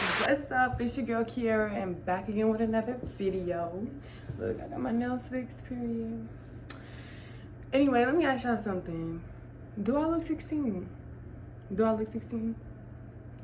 What's up? It's your girl Kiara and back again with another video. Look, I got my nails fixed, period. Anyway, let me ask y'all something. Do I look 16? Do I look 16?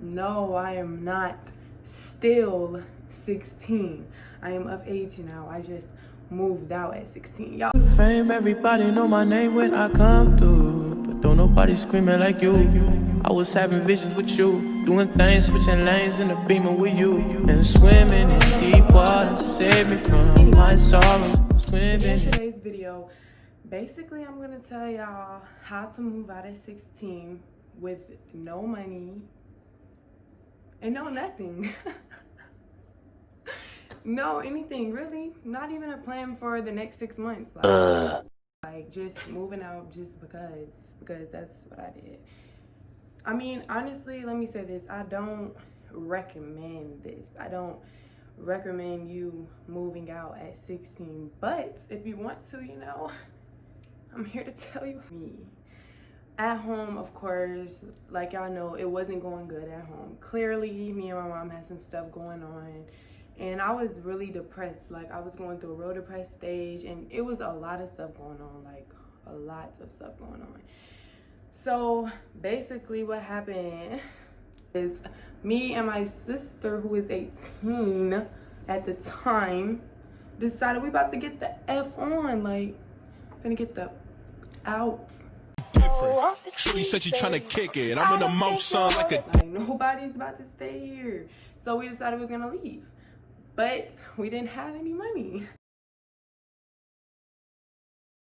No, I am not still 16. I am of age now. I just moved out at 16. Y'all. Fame, everybody know my name when I come through, but don't nobody screaming like you. I was having visions with you, doing things, switching lanes in the Beamer with you, and swimming in deep water, save me from my sorrow. Swimming. In today's video, basically I'm gonna tell y'all how to move out at 16 with no money and no nothing. No anything, really. Not even a plan for the next 6 months. Like just moving out just because that's what I did. I mean, honestly, let me say this. I don't recommend this. I don't recommend you moving out at 16. But if you want to, you know, I'm here to tell you. Me. At home, of course, like y'all know, it wasn't going good at home. Clearly, me and my mom had some stuff going on. And I was really depressed. Like, I was going through a real depressed stage. And it was a lot of stuff going on. Like, a lot of stuff going on. So, basically what happened is me and my sister, who is 18 at the time, decided we about to get the F on. Like, gonna get the out. Different. Shorty said she trying to kick it. I'm in the mouth, son, like a... Like, nobody's about to stay here. So we decided we was gonna leave. But we didn't have any money.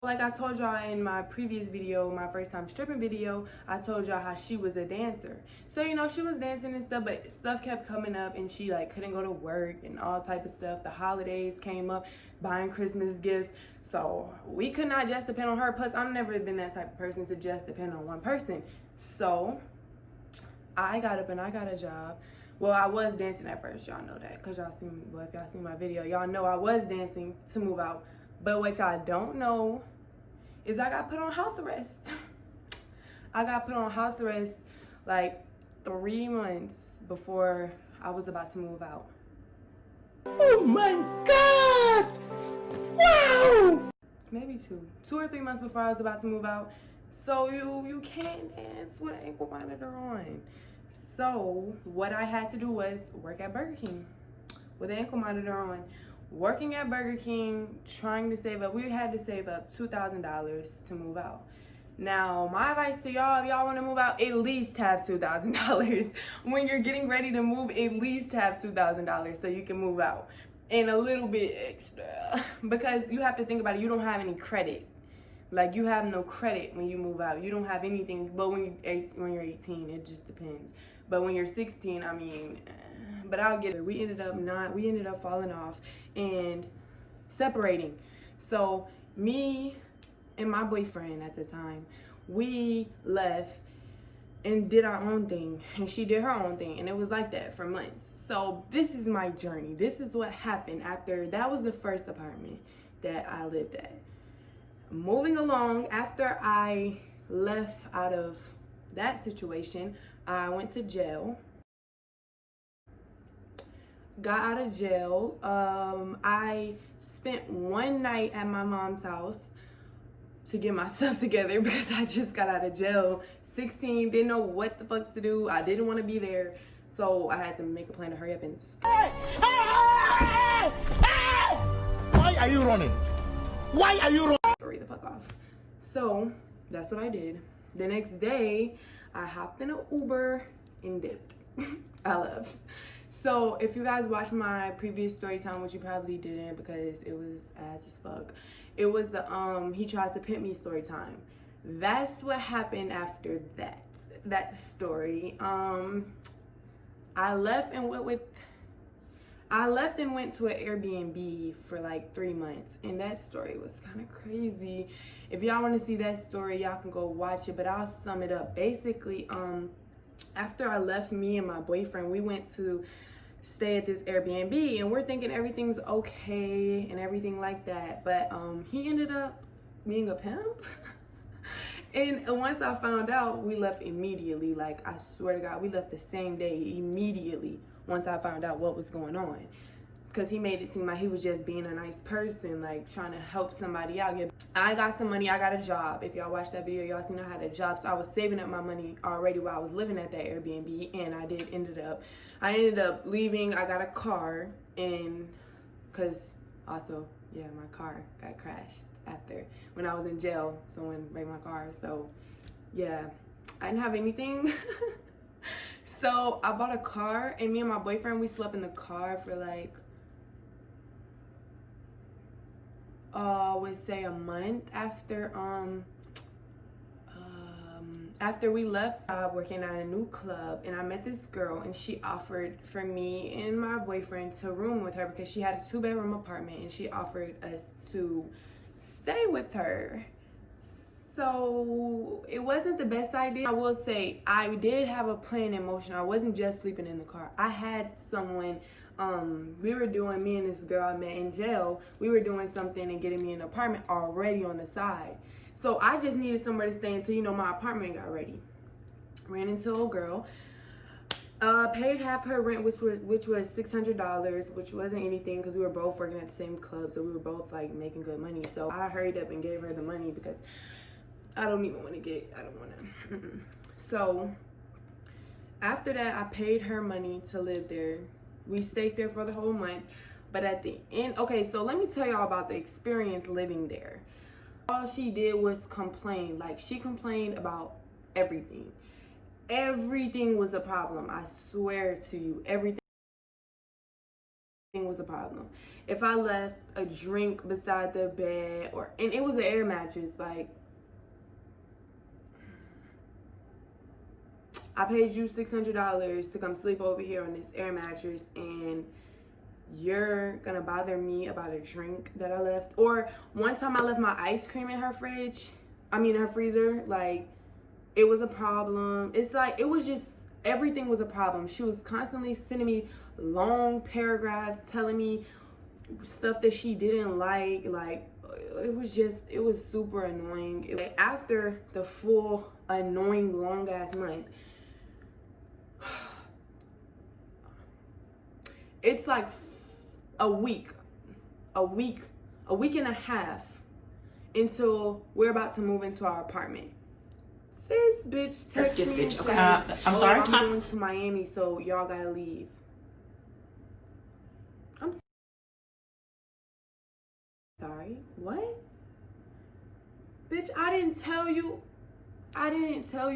Like I told y'all in my previous video, my first time stripping video, I told y'all how she was a dancer. So, you know, she was dancing and stuff, but stuff kept coming up and she like couldn't go to work and all type of stuff. The holidays came up, buying Christmas gifts. So we could not just depend on her. Plus, I've never been that type of person to just depend on one person. So I got up and I got a job. Well, I was dancing at first, y'all know that, because y'all seen, well, if y'all seen my video, y'all know I was dancing to move out. But what y'all don't know is I got put on house arrest. I got put on house arrest like 3 months before I was about to move out. Oh my God! Wow! Maybe 2 or 3 months before I was about to move out. So you can't dance with an ankle monitor on. So what I had to do was work at Burger King with an ankle monitor on. Working at Burger King, trying to save up. We had to save up $2,000 to move out. Now, my advice to y'all, if y'all want to move out, at least have $2,000. When you're getting ready to move, at least have $2,000 so you can move out. And a little bit extra. Because you have to think about it, you don't have any credit. Like, you have no credit when you move out. You don't have anything. But when you're 18, it just depends. But when you're 16, I mean, but I'll get it. We ended up falling off and separating. So me and my boyfriend at the time, we left and did our own thing. And she did her own thing. And it was like that for months. So this is my journey. This is what happened after. That was the first apartment that I lived at. Moving along, after I left out of that situation, I went to jail. Got out of jail. I spent one night at my mom's house to get my stuff together because I just got out of jail. 16, didn't know what the fuck to do. I didn't want to be there. So I had to make a plan to hurry up and... Why are you running? Why are you running? Hurry the fuck off. So that's what I did. The next day, I hopped in an Uber and dipped. I left. So if you guys watched my previous story time, which you probably didn't because it was ass as fuck, it was the he tried to pimp me story time. That's what happened after that story. I left and went to an Airbnb for like 3 months, and that story was kind of crazy. If y'all want to see that story, y'all can go watch it, but I'll sum it up. Basically, after I left, me and my boyfriend, we went to stay at this Airbnb, and we're thinking everything's okay and everything like that, but he ended up being a pimp. And once I found out, we left immediately. Like, I swear to God, we left the same day immediately once I found out what was going on. Because he made it seem like he was just being a nice person, like trying to help somebody out. I got some money, I got a job. If y'all watched that video, y'all seen I had a job. So I was saving up my money already while I was living at that Airbnb. And I ended up leaving. I got a car. And because also, yeah, my car got crashed after when I was in jail. Someone wrecked my car. So yeah, I didn't have anything. So I bought a car, and me and my boyfriend, we slept in the car for like, I would say a month after we left working at a new club, and I met this girl, and she offered for me and my boyfriend to room with her because she had a 2-bedroom apartment, and she offered us to stay with her. So it wasn't the best idea. I will say I did have a plan in motion. I wasn't just sleeping in the car. I had someone, me and this girl I met in jail, we were doing something and getting me an apartment already on the side. So I just needed somewhere to stay until, my apartment got ready. Ran into a girl, paid half her rent, which was $600, which wasn't anything because we were both working at the same club, so we were both like making good money. So I hurried up and gave her the money because I don't want to. So after that, I paid her money to live there. We stayed there for the whole month. But at the end, okay, so let me tell y'all about the experience living there. All she did was complain. Like, she complained about everything. Everything was a problem. I swear to you, everything was a problem. If I left a drink beside the bed, and it was an air mattress, like, I paid you $600 to come sleep over here on this air mattress, and you're gonna bother me about a drink that I left. Or one time I left my ice cream in her her freezer. Like, it was a problem. It's like, it was just, everything was a problem. She was constantly sending me long paragraphs telling me stuff that she didn't like. Like, it was super annoying. After the full annoying long ass month, it's like a week and a half until we're about to move into our apartment. This bitch texted me and says, I'm sorry? I'm going to Miami, so y'all gotta leave. I'm sorry, what? Bitch, I didn't tell you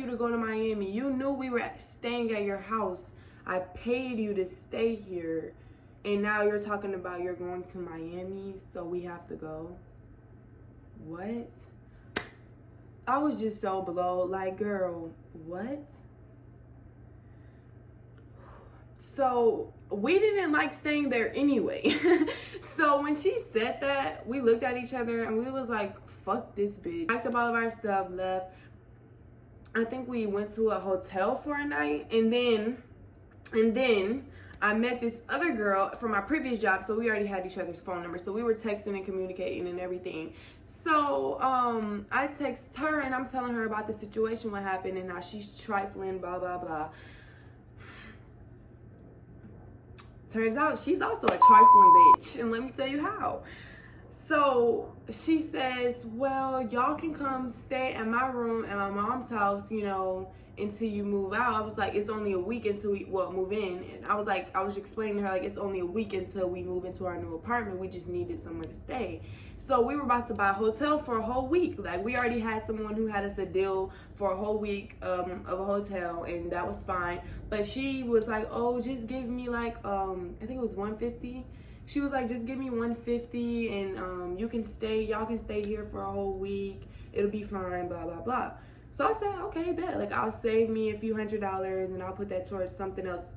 to go to Miami. You knew we were staying at your house. I paid you to stay here. And now you're talking about you're going to Miami, so we have to go. What? I was just so below. Like, girl, what? So we didn't like staying there anyway. So when she said that, we looked at each other and we was like, fuck this bitch. Packed up all of our stuff, left. I think we went to a hotel for a night, and then I met this other girl from my previous job, so we already had each other's phone numbers, so we were texting and communicating and everything. So I text her and I'm telling her about the situation, what happened, and how she's trifling, blah blah blah. Turns out she's also a trifling bitch, and let me tell you how. So she says, well, y'all can come stay at my room at my mom's house, until you move out. I was like, it's only a week until we move in. And I was explaining to her, like, it's only a week until we move into our new apartment. We just needed somewhere to stay. So we were about to buy a hotel for a whole week. Like, we already had someone who had us a deal for a whole week of a hotel, and that was fine. But she was like, oh, just give me like I think it was $150. She was like, just give me $150 and y'all can stay here for a whole week. It'll be fine, blah blah blah. So I said, okay, bet. Like, I'll save me a few $100s and I'll put that towards something else.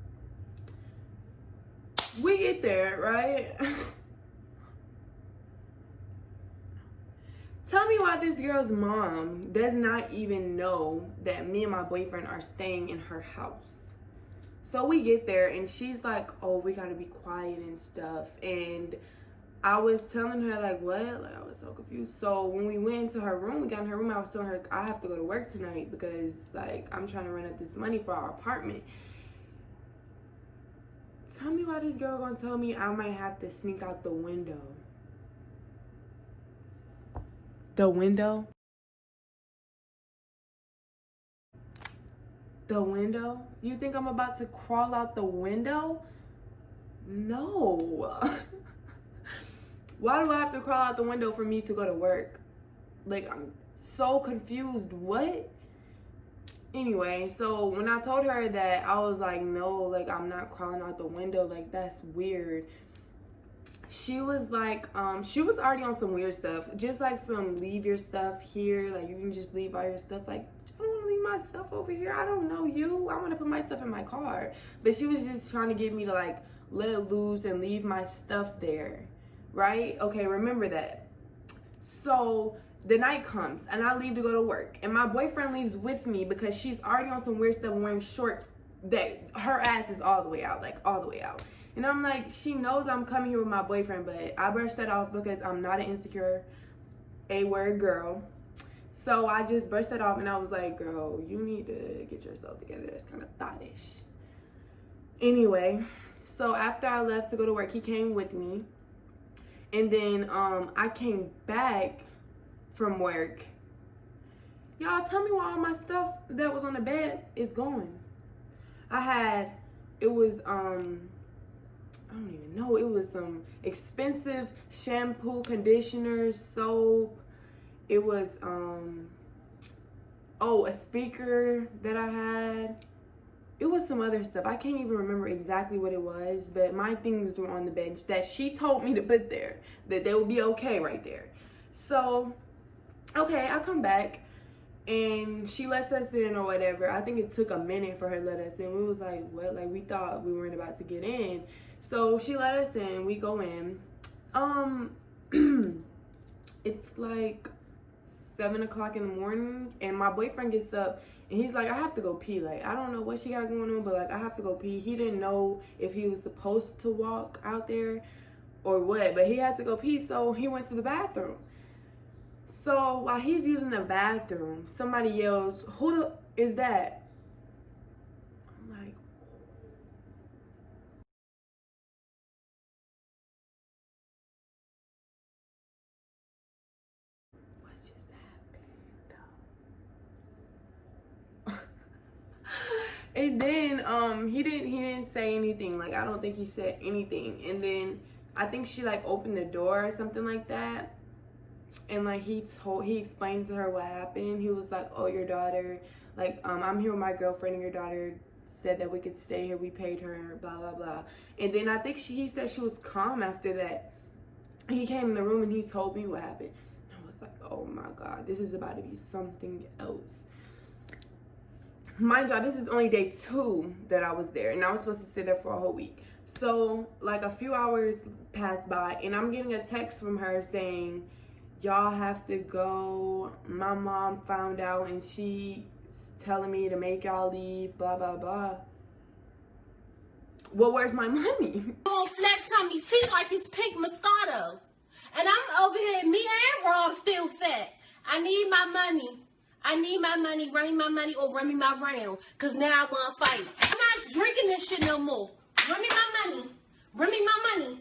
We get there, right? Tell me why this girl's mom does not even know that me and my boyfriend are staying in her house. So we get there and she's like, oh, we gotta be quiet and stuff. And I was telling her, like, what? Like, I was so confused. So when we went into her room, we got in her room, I was telling her, I have to go to work tonight because, like, I'm trying to run up this money for our apartment. Tell me why this girl gonna tell me I might have to sneak out the window. The window? The window? You think I'm about to crawl out the window? No. Why do I have to crawl out the window for me to go to work? Like, I'm so confused. What? Anyway, so when I told her that, I was like, no, like, I'm not crawling out the window. Like, that's weird. She was like, she was already on some weird stuff. Just like some leave your stuff here. Like, you can just leave all your stuff. Like, I don't want to leave my stuff over here. I don't know you. I want to put my stuff in my car. But she was just trying to get me to, like, let it loose and leave my stuff there. Right? Okay, remember that. So the night comes and I leave to go to work. And my boyfriend leaves with me because she's already on some weird stuff, wearing shorts that her ass is all the way out. Like, all the way out. And I'm like, she knows I'm coming here with my boyfriend, but I brushed that off because I'm not an insecure A-word girl. So I just brushed that off and I was like, girl, you need to get yourself together. That's kind of thottish. Anyway, so after I left to go to work, he came with me. And then I came back from work. Y'all, tell me why all my stuff that was on the bed is gone. It was I don't even know. It was some expensive shampoo, conditioner, soap. It was, a speaker that I had. It was some other stuff. I can't even remember exactly what it was, but my things were on the bench that she told me to put there, that they would be okay right there. So, okay, I come back and she lets us in or whatever. I think it took a minute for her to let us in. We was like, what? Like, we thought we weren't about to get in. So she let us in, we go in. It's like 7 o'clock in the morning and my boyfriend gets up and he's like, I have to go pee. Like, I don't know what she got going on, but like, I have to go pee. He didn't know if he was supposed to walk out there or what, but he had to go pee, so he went to the bathroom. So while he's using the bathroom, somebody yells, who is that? I'm like, what just happened? And then he didn't say anything. Like, I don't think he said anything. And then I think she like opened the door or something like that. And like he explained to her what happened. He was like, oh, your daughter, like, I'm here with my girlfriend and your daughter said that we could stay here. We paid her, blah, blah, blah. And then I think he said she was calm after that. He came in the room and he told me what happened. I was like, oh my God, this is about to be something else. Mind y'all, this is only day 2 that I was there, and I was supposed to stay there for a whole week. So like a few hours passed by and I'm getting a text from her saying, y'all have to go. My mom found out and she's telling me to make y'all leave, blah, blah, blah. Well, where's my money? On flex on me teeth like it's pink Moscato. And I'm over here, me and Rob still fat. I need my money. I need my money, run me my money or run me my round. Cause now I wanna fight. I'm not drinking this shit no more. Run me my money. Run me my money.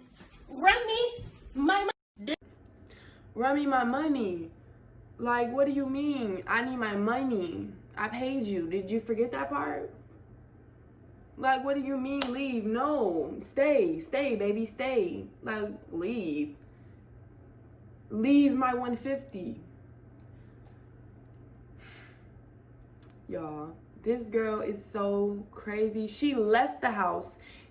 Run me my money. Run me my money. Like, what do you mean? I need my money. I paid you. Did you forget that part? Like, what do you mean leave? No, stay, baby, stay. Like, leave. Leave my 150. Y'all, this girl is so crazy. She left the house,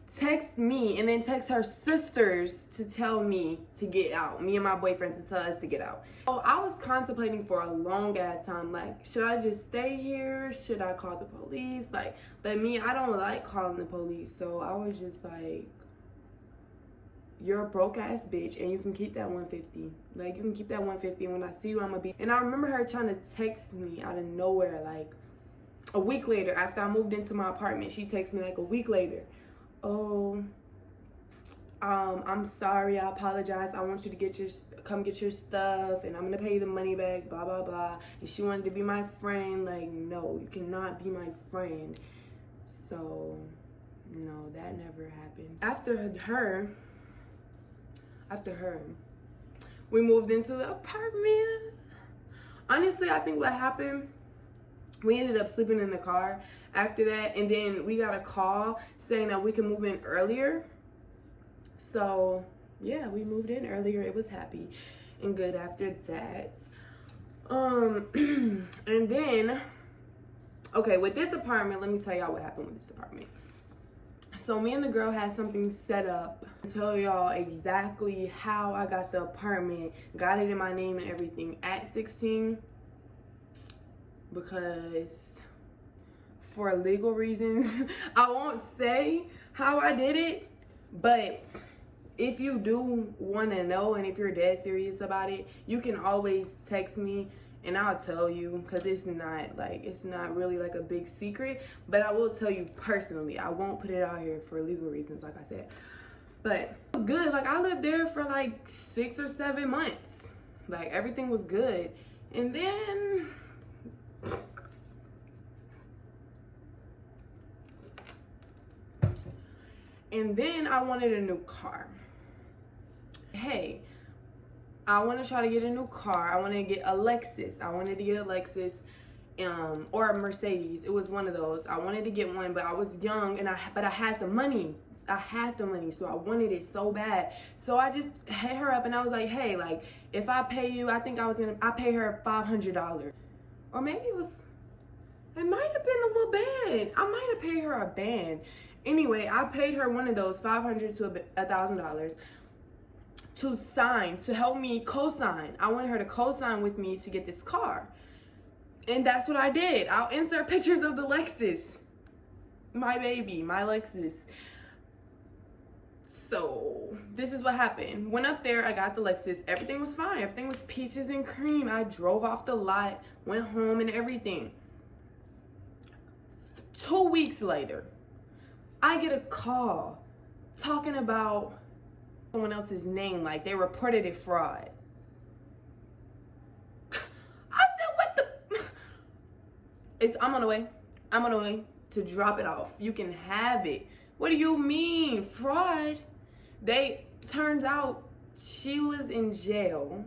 text me, and then text her sisters to tell me to get out. Me and my boyfriend to tell us to get out. So I was contemplating for a long ass time, like, should I just stay here? Should I call the police? Like, but me, I don't like calling the police. So I was just like, you're a broke ass bitch and you can keep that 150. Like, you can keep that 150 and when I see you, I'm gonna be. And I remember her trying to text me out of nowhere, like, a week later, after I moved into my apartment, she texted me like a week later. Oh, I'm sorry, I apologize, I want you to come get your stuff, and I'm gonna pay you the money back, blah blah blah. And she wanted to be my friend. Like, no, you cannot be my friend. So no, that never happened. After her, we moved into the apartment. Honestly, I think what happened, we ended up sleeping in the car after that, and then we got a call saying that we can move in earlier. So yeah, we moved in earlier. It was happy and good after that. And then, okay, with this apartment, let me tell y'all what happened with this apartment. So me and the girl had something set up. I'll tell y'all exactly how I got the apartment, got it in my name and everything at 16, because for legal reasons, I won't say how I did it, but if you do want to know and if you're dead serious about it, you can always text me and I'll tell you, because it's not really like a big secret, but I will tell you personally. I won't put it out here for legal reasons, like I said. But it was good. Like, I lived there for like 6 or 7 months. Like, everything was good. And then I wanted a new car. Hey, I want to try to get a new car. I want to get a Lexus. I wanted to get a Lexus or a Mercedes. It was one of those. I wanted to get one, but I was young and I had the money. So I wanted it so bad. So I just hit her up and I was like, hey, like, if I pay you, I pay her $500. Or maybe it might have been a little band. I might have paid her a band. Anyway, I paid her one of those, $500 to $1,000. to help me co-sign. I wanted her to co-sign with me to get this car. And that's what I did. I'll insert pictures of the Lexus. My baby, my Lexus. So this is what happened. Went up there, I got the Lexus. Everything was fine. Everything was peaches and cream. I drove off the lot, went home and everything. 2 weeks later, I get a call talking about someone else's name, like they reported it fraud. I said, what the? I'm on the way. I'm on the way to drop it off. You can have it. What do you mean, fraud? Turns out she was in jail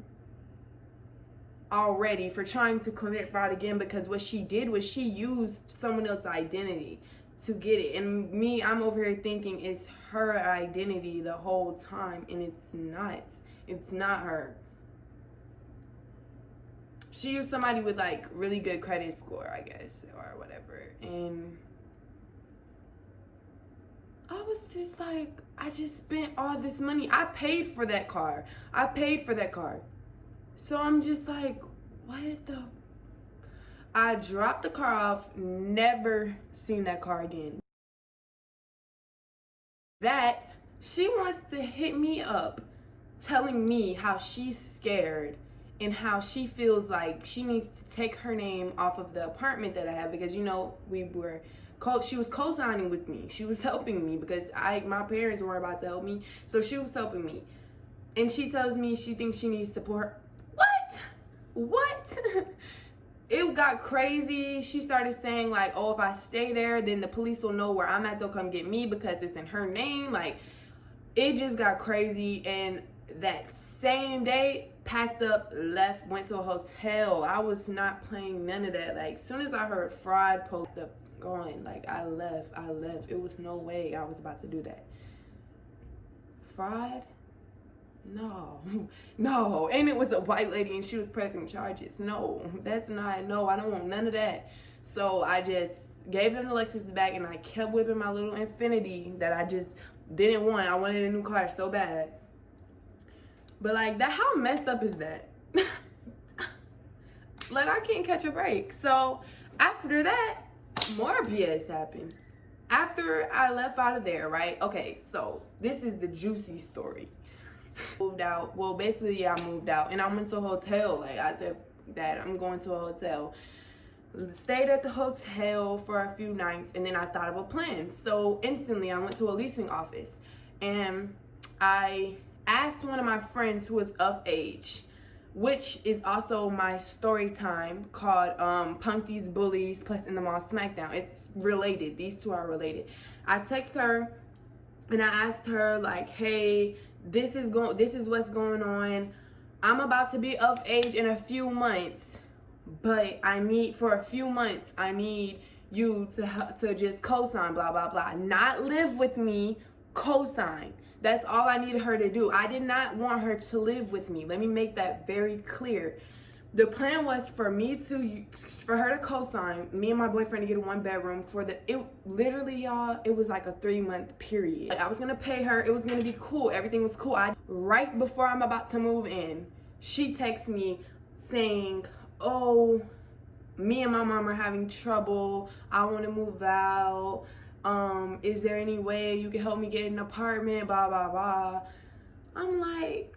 already for trying to commit fraud again, because what she did was she used someone else's identity to get it. And me, I'm over here thinking it's her identity the whole time, and it's not. It's not her. She used somebody with like really good credit score, I guess, or whatever. And I was just like, I just spent all this money. I paid for that car. So I'm just like, what the? I dropped the car off, never seen that car again. That she wants to hit me up telling me how she's scared and how she feels like she needs to take her name off of the apartment that I have, because you know she was co-signing with me. She was helping me because my parents weren't about to help me, so she was helping me. And she tells me she thinks she needs to put her what? It got crazy. She started saying like, oh, if I stay there, then the police will know where I'm at. They'll come get me because it's in her name. Like, it just got crazy. And that same day, packed up, left, went to a hotel. I was not playing none of that. Like, as soon as I heard fraud post up going, like, I left. It was no way I was about to do that. Fraud? No. And it was a white lady and she was pressing charges. No, I don't want none of that. So I just gave them the Lexus back and I kept whipping my little Infinity that I just didn't want. I wanted a new car so bad. But like that, how messed up is that? Like, I can't catch a break. So after that, more BS happened. After I left out of there, right? Okay, so this is the juicy story. Moved out. Well, basically, yeah, I moved out and I went to a hotel. Like, I said that I'm going to a hotel. Stayed at the hotel for a few nights and then I thought of a plan. So instantly I went to a leasing office and I asked one of my friends who was of age, which is also my story time, called Punk These Bullies plus In the Mall Smackdown. It's related. These two are related. I text her and I asked her, like, hey, this is what's going on. I'm about to be of age in a few months, but for a few months I need you to just co-sign, blah blah blah. Not live with me, co-sign. That's all I needed her to do. I did not want her to live with me. Let me make that very clear. The plan was for her to co-sign, me and my boyfriend to get a 1-bedroom literally, y'all, it was like a 3-month period. I was gonna pay her, it was gonna be cool, everything was cool. Right before I'm about to move in, she texts me saying, oh, me and my mom are having trouble, I wanna move out, is there any way you can help me get an apartment, blah blah blah. I'm like,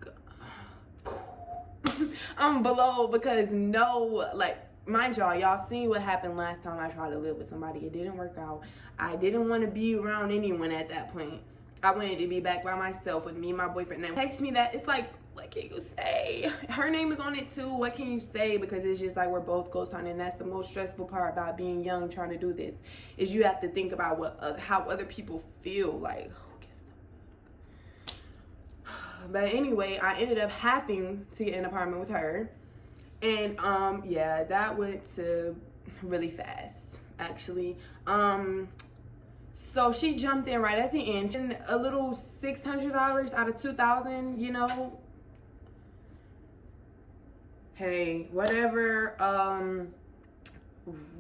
I'm below, because mind y'all seen what happened last time I tried to live with somebody. It didn't work out. I didn't want to be around anyone at that point. I wanted to be back by myself with me and my boyfriend. Now text me that, it's like, what can you say? Her name is on it too. What can you say? Because it's just like we're both co-signing. That's the most stressful part about being young trying to do this, is you have to think about how other people feel. Like, who gives a fuck? But anyway, I ended up having to get an apartment with her, and yeah, that went to really fast actually. So she jumped in right at the end, and a little $600 out of $2,000, you know. Hey, whatever.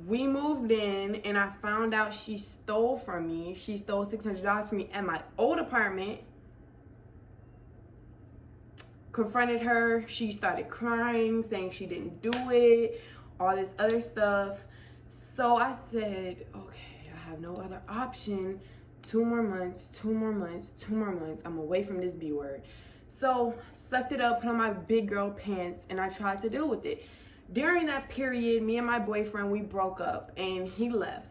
We moved in, and I found out she stole from me. She stole $600 from me at my old apartment. Confronted her. She started crying, saying she didn't do it, all this other stuff. So I said, okay, I have no other option. 2 more months, 2 more months, 2 more months. I'm away from this B word. So sucked it up, put on my big girl pants, and I tried to deal with it. During that period, me and my boyfriend, we broke up, and he left.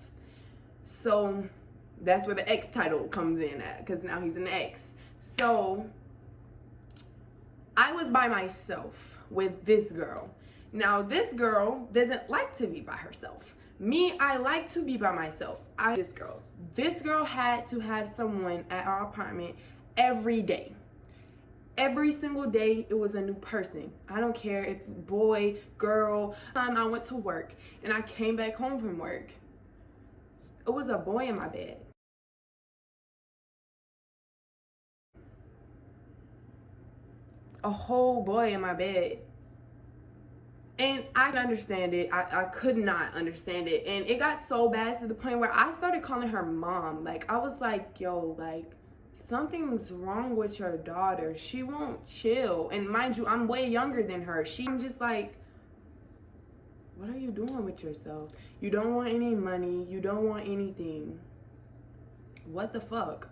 So that's where the ex title comes in at, because now he's an ex. So I was by myself with this girl. Now this girl doesn't like to be by herself. Me, I like to be by myself. This girl had to have someone at our apartment every day. Every single day, it was a new person. I don't care if boy, girl. I went to work and I came back home from work. It was a boy in my bed. A whole boy in my bed. And I can understand it. I could not understand it. And it got so bad to the point where I started calling her mom. Like, I was like, yo, like, something's wrong with your daughter. She won't chill. And mind you, I'm way younger than her. I'm just like, what are you doing with yourself? You don't want any money. You don't want anything. What the fuck?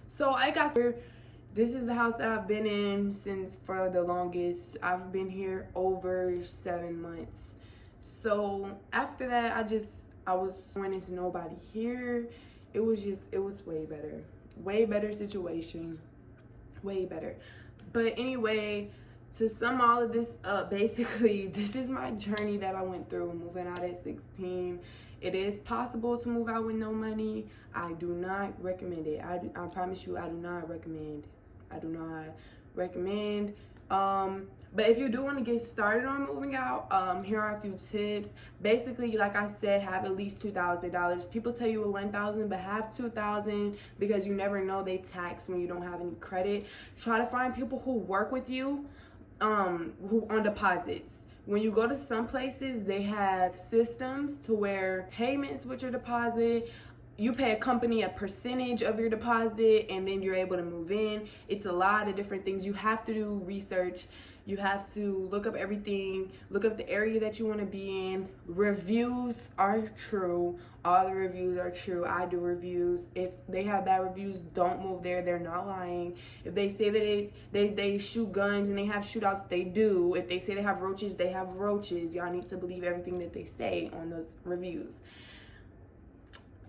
So I got here. This is the house that I've been in since for the longest. I've been here over 7 months. So after that, I was going into nobody here. It was way better. Way better situation. Way better. But anyway, to sum all of this up, basically, this is my journey that I went through moving out at 16. It is possible to move out with no money. I do not recommend it. I promise you, I do not recommend. I do not recommend. But if you do want to get started on moving out, here are a few tips. Basically, like I said, have at least $2,000. People tell you $1,000, but have $2,000 because you never know, they tax when you don't have any credit. Try to find people who work with you, who on deposits. When you go to some places, they have systems to where payments with your deposit, you pay a company a percentage of your deposit, and then you're able to move in. It's a lot of different things. You have to do research. You have to look up everything, look up the area that you want to be in. Reviews are true. All the reviews are true. I do reviews. If they have bad reviews, don't move there. They're not lying. If they say that they shoot guns and they have shootouts, they do. If they say they have roaches, they have roaches. Y'all need to believe everything that they say on those reviews.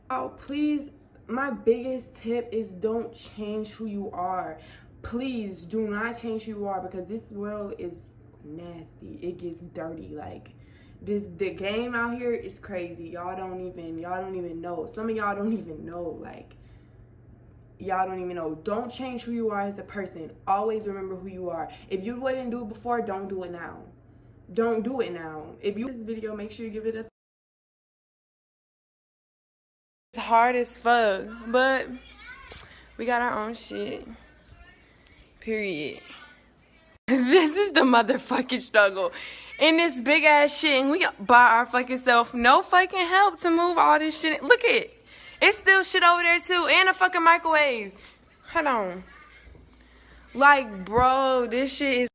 Oh, please, my biggest tip is don't change who you are. please do not change who you are, because this world is nasty. It gets dirty. Like, the game out here is crazy. Y'all don't even know. Some of y'all don't even know. Like, y'all don't even know. Don't change who you are as a person. Always remember who you are. If you wouldn't do it before, don't do it now. Don't do it now. If you like this video, make sure you give it a. It's hard as fuck, but we got our own shit. Period. This is the motherfucking struggle. In this big ass shit, and we by our fucking self. No fucking help to move all this shit. Look at it. It's still shit over there too. And a fucking microwave. Hold on. Like, bro, this shit is.